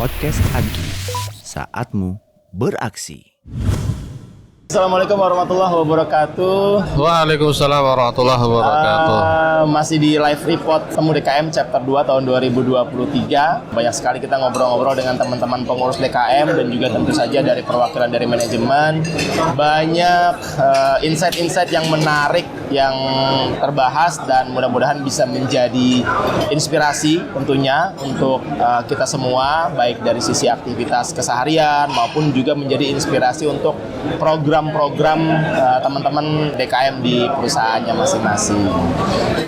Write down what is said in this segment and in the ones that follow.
Podcast Agi, saatmu beraksi. Assalamualaikum warahmatullahi wabarakatuh. Waalaikumsalam warahmatullahi wabarakatuh. Masih di live report Temu DKM chapter 2 tahun 2023. Banyak sekali kita ngobrol-ngobrol dengan teman-teman pengurus DKM dan juga tentu saja dari perwakilan dari manajemen. Banyak insight-insight yang menarik yang terbahas dan mudah-mudahan bisa menjadi inspirasi tentunya untuk kita semua, baik dari sisi aktivitas keseharian maupun juga menjadi inspirasi untuk program teman-teman DKM di perusahaannya masing-masing.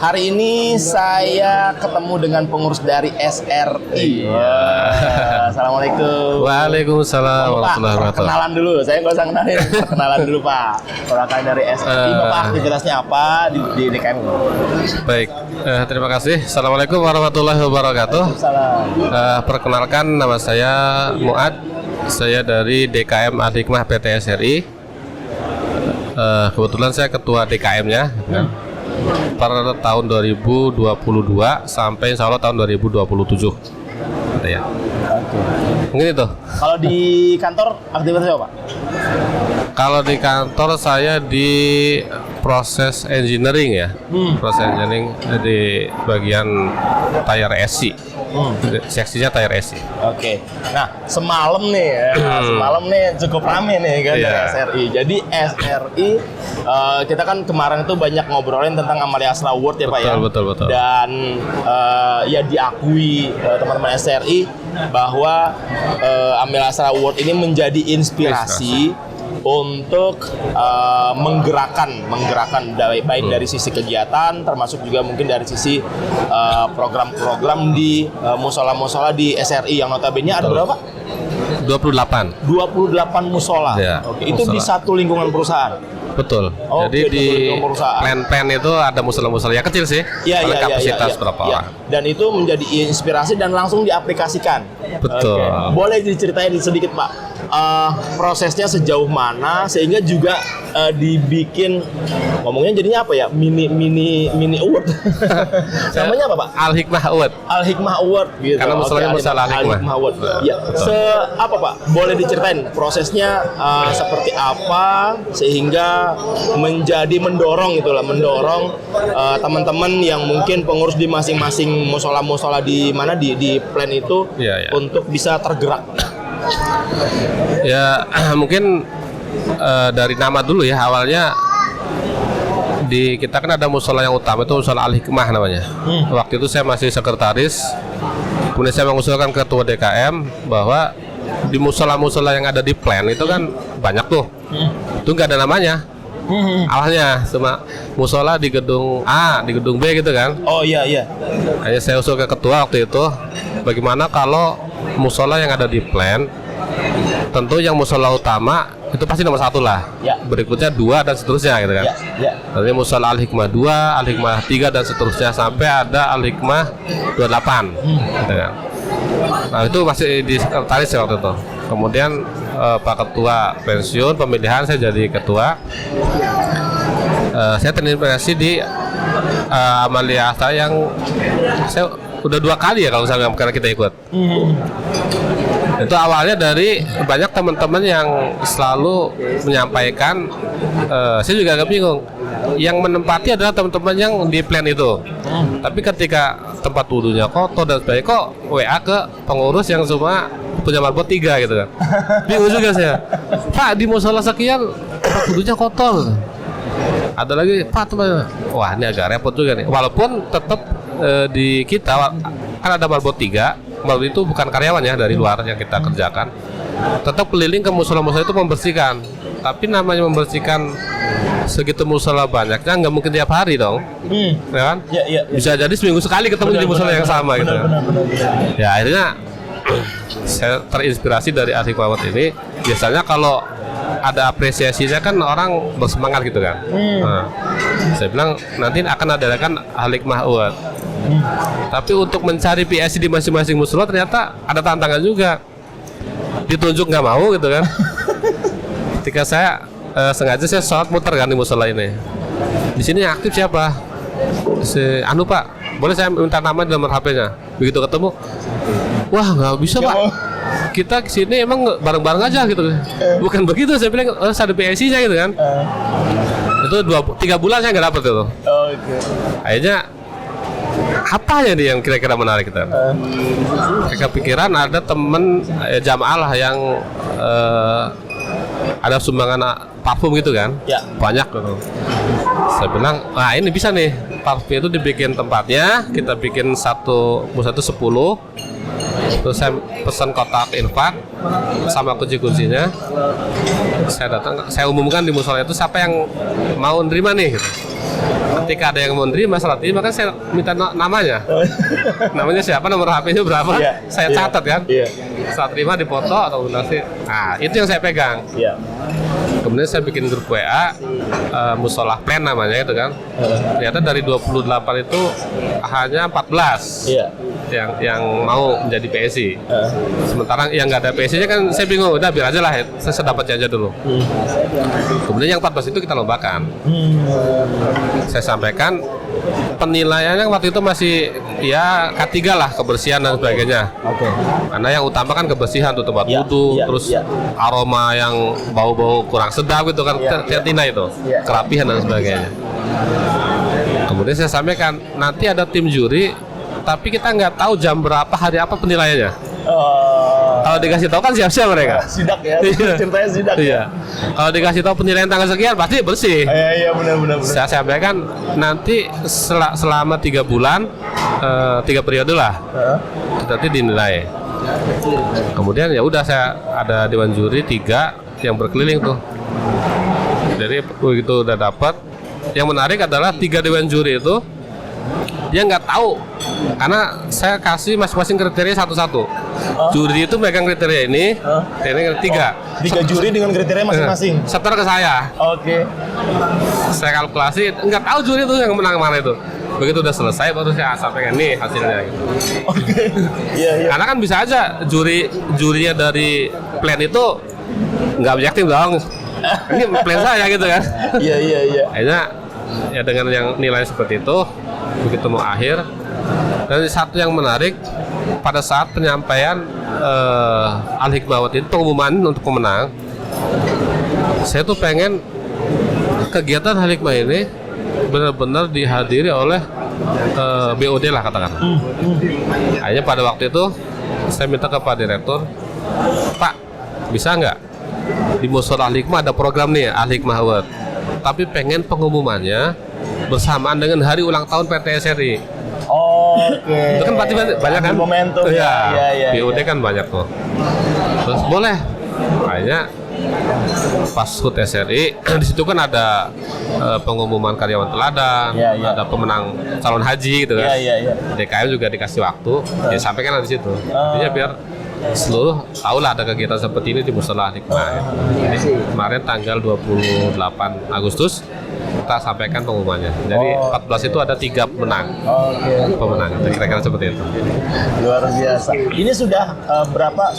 Hari ini saya ketemu dengan pengurus dari SRI. Assalamualaikum. Waalaikumsalam warahmatullahi wabarakatuh. Kenalan dulu, saya nggak usah kenalin. Kenalan dulu Pak. Perwakilan dari SRI, Bapak aktivitasnya apa di DKM? Baik, terima kasih. Assalamualaikum warahmatullahi wabarakatuh. Perkenalkan, nama saya Muad. Saya dari DKM Al-Hikmah PT SRI. Kebetulan saya ketua DKM-nya pada tahun 2022 sampai insya Allah tahun 2027. Ya. Oke. Mungkin itu. Kalau di kantor aktivitasnya apa, Pak? Kalau di kantor saya di proses engineering ya. Proses engineering di bagian tire SC. Seksinya tire SC. Oke. Nah, semalam nih cukup rame nih kan dari SRI. Jadi SRI kita kan kemarin itu banyak ngobrolin tentang Amalia Asra Award ya Pak ya. Betul. Dan ya diakui teman-teman SRI bahwa Amalia Asra Award ini menjadi inspirasi untuk menggerakkan baik dari sisi kegiatan termasuk juga mungkin dari sisi program-program di musola-musola di SRI yang notabene ada berapa? 28 musola. Ya, Oke, itu di satu lingkungan perusahaan. Betul. Oke, jadi di plan itu ada musola-musola yang kecil sih. Paling kapasitas berapa orang. Dan itu menjadi inspirasi dan langsung diaplikasikan. Betul. Oke. Boleh diceritain sedikit Pak, prosesnya sejauh mana sehingga juga dibikin, ngomongnya jadinya apa ya, mini award. Namanya apa Pak? Al-Hikmah Award. Al-Hikmah Award gitu. Karena musolanya musola Al-Hikmah Award. Ya. Apa Pak? Boleh diceritain prosesnya seperti apa sehingga menjadi mendorong teman-teman yang mungkin pengurus di masing-masing musola-musola di mana di plan itu untuk bisa tergerak. Ya mungkin dari nama dulu ya, awalnya di kita kan ada musola yang utama itu musola Al-Hikmah namanya. Waktu itu saya masih sekretaris, kemudian saya mengusulkan ke ketua DKM bahwa di musola-musola yang ada di plan itu kan banyak tuh, itu nggak ada namanya. Awalnya cuma musola di gedung A, di gedung B gitu kan. Oh iya. Hanya saya usul ke ketua waktu itu, bagaimana kalau musola yang ada di plan, tentu yang musola utama itu pasti nomor 1 lah. Ya. Berikutnya 2 dan seterusnya gitu kan. Ya. Nanti musola Al-Hikmah 2, Al-Hikmah 3 dan seterusnya sampai ada Al-Hikmah 28 gitu kan. Nah itu masih di sekretaris waktu itu. Kemudian Pak Ketua pensiun, pemilihan, saya jadi ketua. Saya terinspirasi di Amalia Asra yang saya udah 2 kali ya kalau misalnya karena kita ikut. Itu awalnya dari banyak teman-teman yang selalu menyampaikan, saya juga agak bingung. Yang menempati adalah teman-teman yang di plan itu. Tapi ketika tempat wudhunya kotor dan sebagainya, kok WA ke pengurus yang cuma punya marbot 3 gitu kan. Bingung juga saya. Pak, di musola sekian tempat wudhunya kotor. Ada lagi, Pak, teman. Wah, ini agak repot juga nih. Walaupun tetap di kita kan ada marbot 3. Marbot itu bukan karyawan ya, dari luar yang kita kerjakan. Tetap keliling ke musola-musola itu membersihkan. Tapi namanya membersihkan segitu musola banyaknya nggak mungkin tiap hari dong, ya kan? Ya. Bisa jadi seminggu sekali ketemu di musola yang sama gitu. Ya akhirnya saya terinspirasi dari Al-Hikmah Award ini. Biasanya kalau ada apresiasinya kan orang bersemangat gitu kan. Nah, saya bilang nanti akan adakan Al-Hikmah Award. Tapi untuk mencari PSC di masing-masing musola ternyata ada tantangan juga. Ditunjuk nggak mau gitu kan. Ketika saya sengaja saya sholat muter kan di musola ini. Di sini yang aktif siapa? Anu Pak, boleh saya minta nama di nomor HP-nya? Begitu ketemu, wah nggak bisa Pak. kita kesini emang bareng-bareng aja gitu. Bukan begitu, saya bilang harus ada PSI-nya gitu kan. Itu 3 bulan saya nggak dapet itu. Oke. Akhirnya apa ya nih yang kira-kira menarik kita? Kepikiran ada temen jamaah lah yang ada sumbangan parfum gitu kan, Ya. banyak gitu. Saya bilang, nah ini bisa nih, parfum itu dibikin tempatnya, kita bikin satu 10. Terus saya pesan kotak infak sama kunci-kuncinya. Saya datang, saya umumkan di musola itu siapa yang mau nerima nih gitu. Ketika ada yang mau nerima salat ini, maka saya minta namanya. Namanya siapa, nomor HP-nya berapa, Iya, saya iya, catat kan. iya. Saat terima dipoto atau donasi. Nah, itu yang saya pegang. Iya. Kemudian saya bikin grup WA, musola plan namanya itu kan. Ternyata dari 28 itu hanya 14 Iya. yang mau menjadi PSI. Sementara yang nggak ada PSI-nya kan saya bingung, udah biar aja lah, saya sedapatnya aja dulu. Kemudian yang 14 itu kita lombakan. Saya sampaikan penilaiannya waktu itu masih ya K3 lah, kebersihan dan sebagainya. Oke. Karena yang utama kan kebersihan tuh, tempat Ya, wudhu, ya, terus ya. aroma yang bau-bau kurang sedap gitu kan, Ya, Tina itu, Ya. kerapihan dan sebagainya. Kemudian saya sampaikan nanti ada tim juri, tapi kita nggak tahu jam berapa, hari apa penilaiannya. Kalau dikasih tahu kan siap-siap mereka. Sidak ya. Iya. Ceritanya sidak ya. Iya. Kalau dikasih tahu penilaian tanggal sekian pasti bersih. Iya, benar. Saya sampaikan nanti selama 3 bulan, 3 periode lah, nanti dinilai. Kemudian ya udah, saya ada dewan juri 3 yang berkeliling tuh. Jadi begitu udah dapat, yang menarik adalah 3 dewan juri itu dia nggak tahu, karena saya kasih masing-masing kriteria satu-satu. Juri itu megang kriteria ini 3. 3 juri dengan kriteria masing-masing. Setor ke saya. Oke. Saya kalkulasi, nggak tahu juri itu yang menang mana itu. Begitu udah selesai baru saya sampaikan nih hasilnya gitu. Oke. Iya. Karena kan bisa aja jurinya dari plan itu nggak objektif dong. Ini plan saya gitu kan. Iya. Akhirnya ya dengan yang nilai seperti itu, begitu mau akhir. Dan satu yang menarik, pada saat penyampaian Al-Hikmah itu, pengumuman untuk pemenang, saya tuh pengen kegiatan Al-Hikmah ini benar-benar dihadiri oleh BOD lah katakan. Akhirnya pada waktu itu saya minta ke Pak Direktur, Pak bisa nggak di Musola Al-Hikmah ada program nih Al-Hikmah Award, tapi pengen pengumumannya bersamaan dengan hari ulang tahun PT SRI. Oke. Itu kan berarti banyak kan? Momentum. Iya. BOD kan banyak tuh. Terus boleh. Akhirnya pas HUT SRI di situ kan ada pengumuman karyawan teladan, Iya. ada pemenang calon haji gitu kan. Iya. DKM juga dikasih waktu, ya sampaikan di situ. Artinya biar seluruh tahu lah ada kegiatan seperti ini di Musola Al-Hikmah. Jadi kemarin tanggal 28 Agustus kita sampaikan pengumumannya. Jadi 14 itu ada 3 pemenang. Kira-kira seperti itu. Luar biasa. Ini sudah berapa?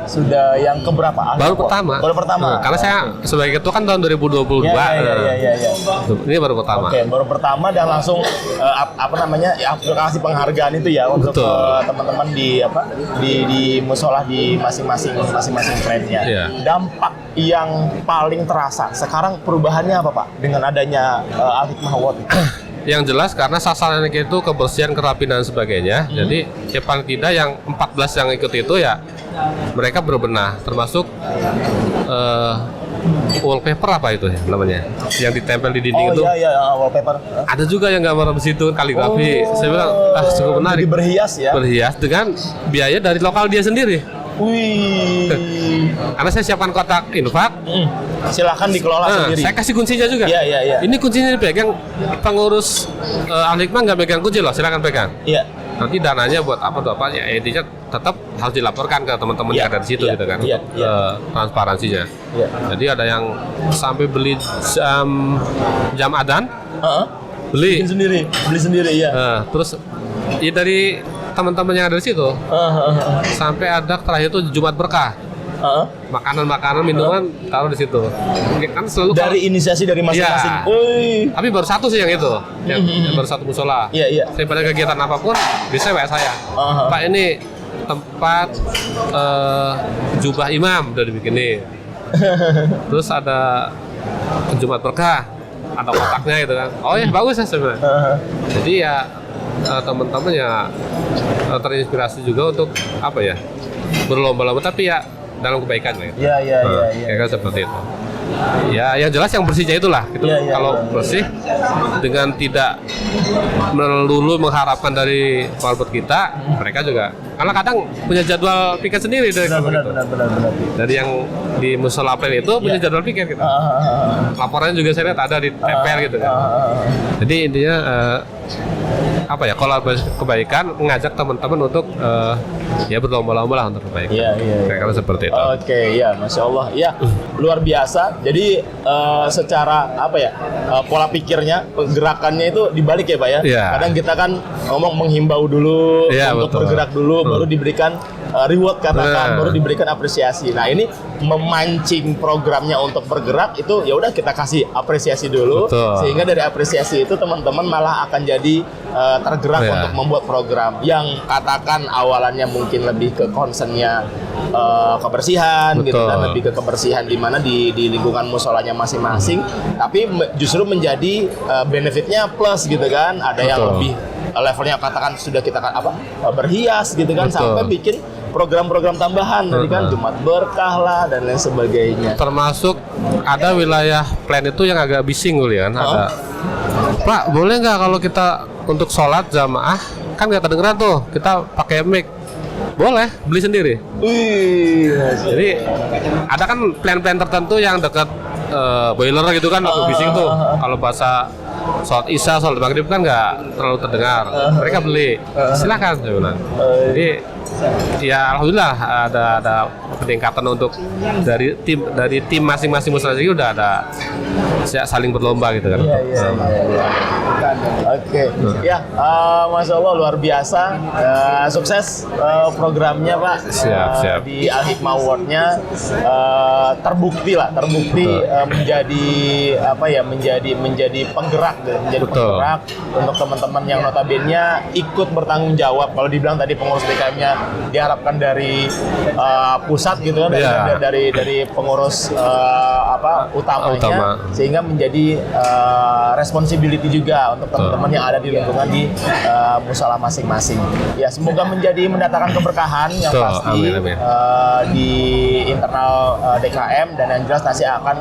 Sudah yang keberapa? Baru pertama. Karena saya sebagai ketua kan tahun 2022. Iya. Ini baru pertama. Oke, baru pertama dan langsung aplikasi penghargaan itu ya untuk teman-teman di musola di masing-masing plannya. Iya. Dampak yang paling terasa sekarang perubahannya apa Pak dengan adanya Al-Hikmah Award? Yang jelas karena sasarannya itu kebersihan, kerapihan dan sebagainya. Jadi ya paling tidak yang 14 yang ikut itu ya mereka berbenah, termasuk wallpaper apa itu ya namanya, yang ditempel di dinding itu. Iya, wallpaper. Ada juga yang gambar di situ kaligrafi. Saya bilang cukup menarik. Jadi berhias ya. Berhias dengan biaya dari lokal dia sendiri. Wih. Karena saya siapkan kotak infak. Silakan dikelola sendiri. Saya kasih kuncinya juga. Iya. Ini kuncinya dipegang pengurus Al-Hikmah, nggak pegang kunci loh, silakan pegang. Iya. Nanti dananya buat apa ya intinya tetap harus dilaporkan ke teman-teman yang ada di situ gitu kan. Iya. Transparansinya. Iya. Jadi ada yang sampai beli jam adzan. Beli Beli sendiri ya. Terus ya dari teman-teman yang ada di situ sampai ada terakhir itu Jumat Berkah. Makanan, minuman taruh di situ. Kan selalu Dari inisiasi dari masing-masing. Iya. Tapi baru satu sih yang itu, yang baru satu musola. Iya. Daripada kegiatan apapun bisa WA saya. Pak ini tempat jubah imam udah dibikinin. Terus ada Jumat berkah, ada kotaknya gitu kan. Oh ya bagus ya sebenarnya. Jadi ya teman-teman ya terinspirasi juga untuk apa ya, berlomba-lomba tapi ya dalam kebaikan gitu. Iya. Kan seperti itu. Ya yang jelas yang bersihnya itulah gitu. Kalau bersih dengan tidak melulu mengharapkan dari walaupun kita, mereka juga karena kadang punya jadwal piket sendiri dari Benar. dari yang di musola plan itu punya jadwal piket gitu. Laporannya juga saya lihat ada di TPR gitu kan. Jadi intinya apa ya, kalau kebaikan mengajak teman-teman untuk ya berlomba-lomba lah untuk kebaikan. Iya. Karena seperti itu. Oke, ya, Masya Allah, ya luar biasa. Jadi secara apa ya, pola pikirnya, gerakannya itu dibalik ya Pak ya. Iya. Kadang kita kan ngomong menghimbau dulu, Iya, untuk betul. bergerak dulu, baru diberikan reward katakan, baru diberikan apresiasi. Nah ini memancing programnya untuk bergerak itu ya udah kita kasih apresiasi dulu, Betul. sehingga dari apresiasi itu teman-teman malah akan jadi tergerak Iya. untuk membuat program yang katakan awalannya mungkin lebih ke concernnya kebersihan gitu Betul. kan, lebih ke kebersihan di mana di lingkungan musolanya masing-masing, tapi justru menjadi benefitnya plus gitu kan, ada yang Betul. lebih levelnya katakan sudah kita berhias gitu kan, Betul. sampai bikin program-program tambahan tadi kan Jumat berkah lah dan lain sebagainya. Termasuk ada wilayah plan itu yang agak bising dulu ya kan. Ada, Pak boleh nggak kalau kita untuk sholat jamaah kan nggak kedengeran tuh, kita pakai mic. Boleh, beli sendiri. Wih, Jadi ada kan plan-plan tertentu yang dekat boiler gitu kan, agak bising tuh. Kalau bahasa sholat isya, sholat maghrib kan nggak terlalu terdengar. Mereka beli, silakan saya bilang. Jadi ya alhamdulillah ada peningkatan untuk dari tim masing-masing muslim udah ada saling berlomba gitu kan. Iya. Oke, ya, Masya Allah luar biasa, sukses programnya Pak. Siap. Di Al Hikmah Award-nya terbukti menjadi apa ya, menjadi penggerak, Betul. untuk teman-teman yang notabene ikut bertanggung jawab. Kalau dibilang tadi pengurus DKM-nya diharapkan dari pusat gitu kan, Iya. dari pengurus utamanya, Utama. sehingga menjadi responsibility juga untuk teman-teman yang ada di lingkungan di musola masing-masing. Ya, semoga mendatangkan keberkahan yang Betul, pasti amin. di internal DKM, dan yang jelas nanti akan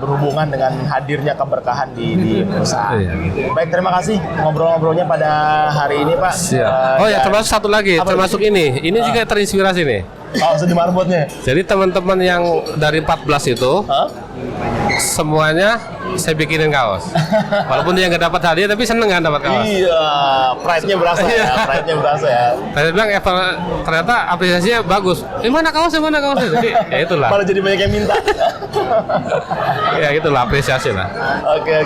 berhubungan dengan hadirnya keberkahan di perusahaan. Iya. Baik, terima kasih ngobrol-ngobrolnya pada hari ini Pak. Siap. Oh ya, Dan- termasuk satu lagi, Apa termasuk ini juga terinspirasi nih. sedi marbotnya. Jadi teman-teman yang dari 14 itu Hah? semuanya saya bikinin kaos. Walaupun dia nggak dapat hadiah tapi seneng kan dapat kaos. Iya, pride-nya berasa ya. Saya bilang ternyata apresiasinya bagus. Mana kaosnya? Jadi ya itulah. Malah jadi banyak yang minta. Ya itulah apresiasi lah. Oke.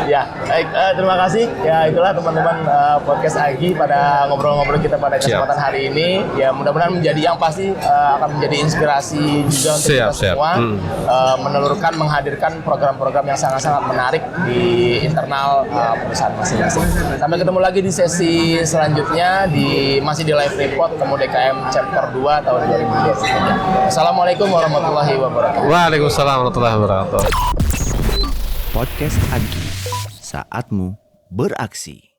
Ya, baik, terima kasih. Ya, itulah teman-teman podcast Agi pada ngobrol-ngobrol kita pada kesempatan hari ini. Ya, mudah-mudahan menjadi yang pasti akan menjadi inspirasi juga untuk kita Siap. semua, menghadirkan program-program yang sangat-sangat menarik di internal perusahaan masing-masing. Sampai ketemu lagi di sesi selanjutnya masih di live report Temu DKM chapter 2 tahun 2023. Assalamualaikum warahmatullahi wabarakatuh. Waalaikumsalam warahmatullahi wabarakatuh. Podcast Agi, saatmu beraksi.